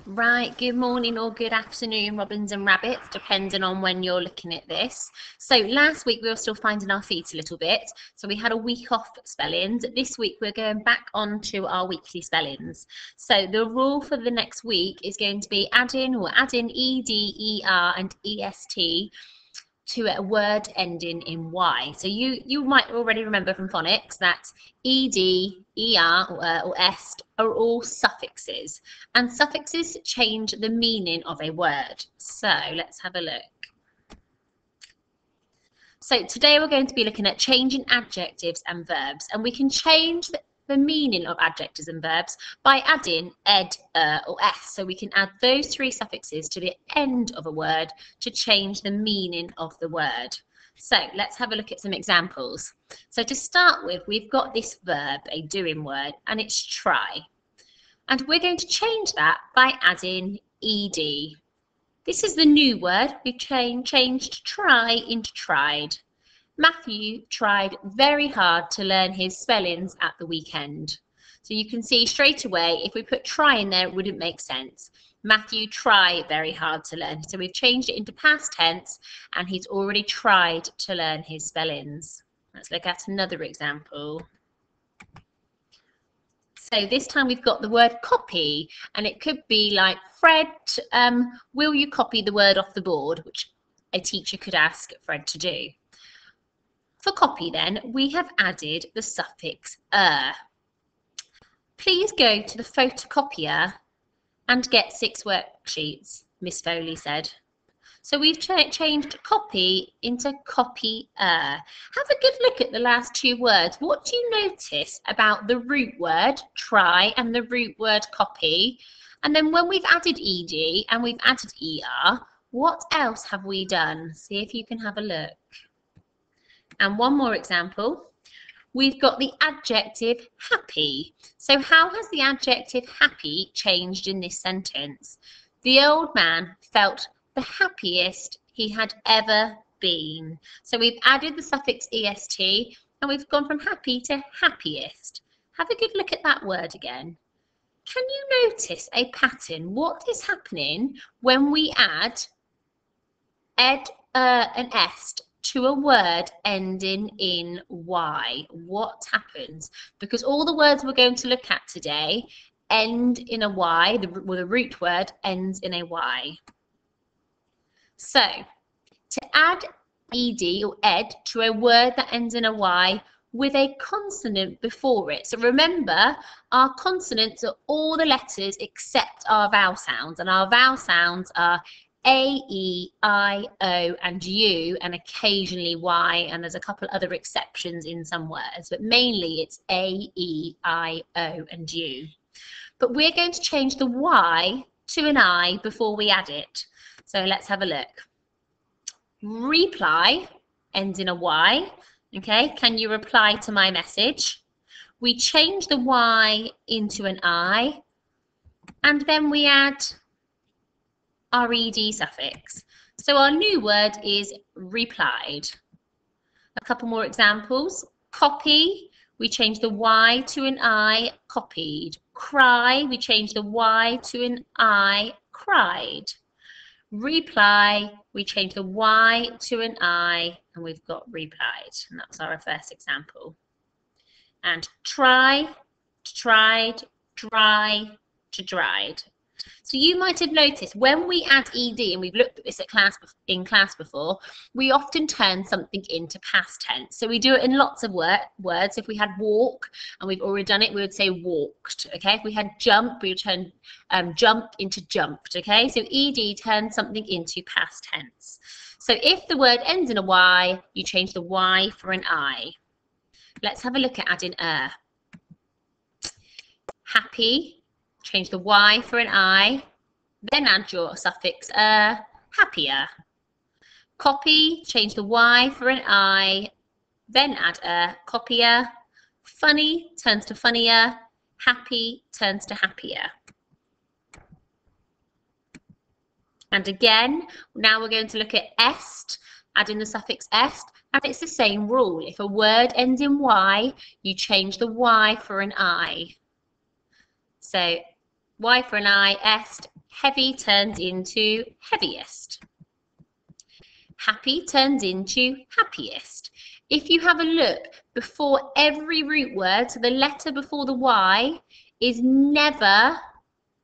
Right, good morning or good afternoon, robins and rabbits, depending on when you're looking at this. So last week we were still finding our feet a little bit, so we had a week off spellings. This week we're going back on to our weekly spellings. So the rule for the next week is going to be add in ED, ER and EST to a word ending in Y. So you might already remember from phonics that ED, ER or est are all suffixes, and suffixes change the meaning of a word. So let's have a look. So today we're going to be looking at changing adjectives and verbs, and we can change the meaning of adjectives and verbs by adding ed, or s. So we can add those three suffixes to the end of a word to change the meaning of the word. So let's have a look at some examples. So to start with, we've got this verb, a doing word, and it's try. And we're going to change that by adding ed. This is the new word. We've changed try into tried. Matthew tried very hard to learn his spellings at the weekend. So you can see straight away, if we put try in there, it wouldn't make sense. Matthew tried very hard to learn. So we've changed it into past tense, and he's already tried to learn his spellings. Let's look at another example. So this time we've got the word copy, and it could be like, Fred, will you copy the word off the board, which a teacher could ask Fred to do. For copy then, we have added the suffix Please go to the photocopier and get 6 worksheets, Miss Foley said. So we've changed copy into copier. Have a good look at the last 2 words. What do you notice about the root word try and the root word copy? And then when we've added ed and we've added er, what else have we done? See if you can have a look. And one more example. We've got the adjective happy. So how has the adjective happy changed in this sentence? The old man felt the happiest he had ever been. So we've added the suffix est and we've gone from happy to happiest. Have a good look at that word again. Can you notice a pattern? What is happening when we add ed, and est to a word ending in Y? What happens? Because all the words we're going to look at today end in a Y, the root word ends in a Y. So to add ed or ed to a word that ends in a Y with a consonant before it. So remember, our consonants are all the letters except our vowel sounds, and our vowel sounds are A, E, I, O, and U, and occasionally Y, and there's a couple other exceptions in some words, but mainly it's A, E, I, O, and U. But we're going to change the Y to an I before we add it. So let's have a look. Reply ends in a Y. Okay, can you reply to my message? We change the Y into an I, and then we add our ed suffix. So our new word is replied. A couple more examples. Copy, we change the Y to an I, copied. Cry, we change the Y to an I, cried. Reply, we change the Y to an I, and we've got replied. And that's our first example. And try, tried, dry, to dried. So you might have noticed when we add ed, and we've looked at this in class before, we often turn something into past tense. So we do it in lots of words. If we had walk and we've already done it, we would say walked. Okay. If we had jump, we would turn jump into jumped. Okay. So ed turns something into past tense. So if the word ends in a Y, you change the Y for an I. Let's have a look at adding Happy. Change the Y for an I, then add your suffix happier. Copy, change the Y for an I, then add copier. Funny turns to funnier. Happy turns to happier. And again, now we're going to look at est, adding the suffix est, and it's the same rule. If a word ends in Y, you change the Y for an I. So Y for an I, est, Heavy turns into heaviest. Happy turns into happiest. If you have a look, before every root word, so the letter before the Y is never,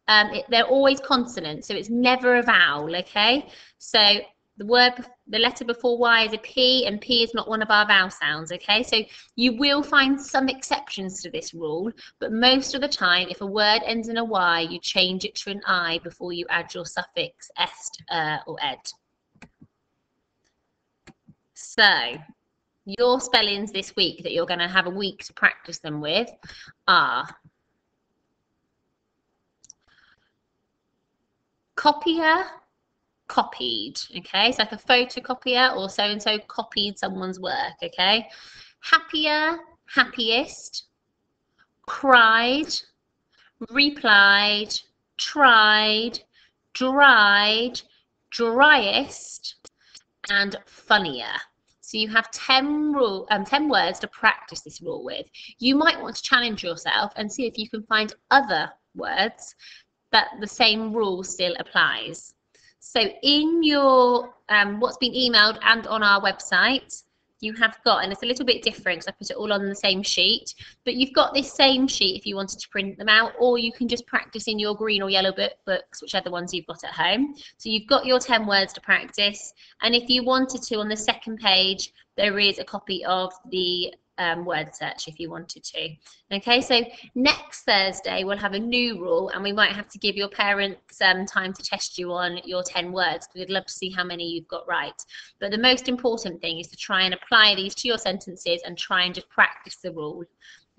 they're always consonants, so it's never a vowel, okay? So the letter before Y is a P, and P is not one of our vowel sounds, okay? So you will find some exceptions to this rule, but most of the time, if a word ends in a Y, you change it to an I before you add your suffix est, or ed. So your spellings this week that you're going to have a week to practice them with are copier, copied, okay? It's like a photocopier, or so-and-so copied someone's work, okay? Happier, happiest, cried, replied, tried, dried, driest, and funnier. So you have 10 words to practice this rule with. You might want to challenge yourself and see if you can find other words that the same rule still applies. So in your what's been emailed and on our website, you have got, and it's a little bit different because I put it all on the same sheet, but you've got this same sheet if you wanted to print them out, or you can just practice in your green or yellow books, whichever ones you've got at home. So you've got your 10 words to practice, and if you wanted to, on the second page, there is a copy of the word search if you wanted to. Okay, so next Thursday we'll have a new rule, and we might have to give your parents time to test you on your 10 words, because we'd love to see how many you've got right. But the most important thing is to try and apply these to your sentences and try and just practice the rule.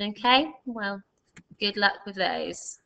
Okay, well, good luck with those.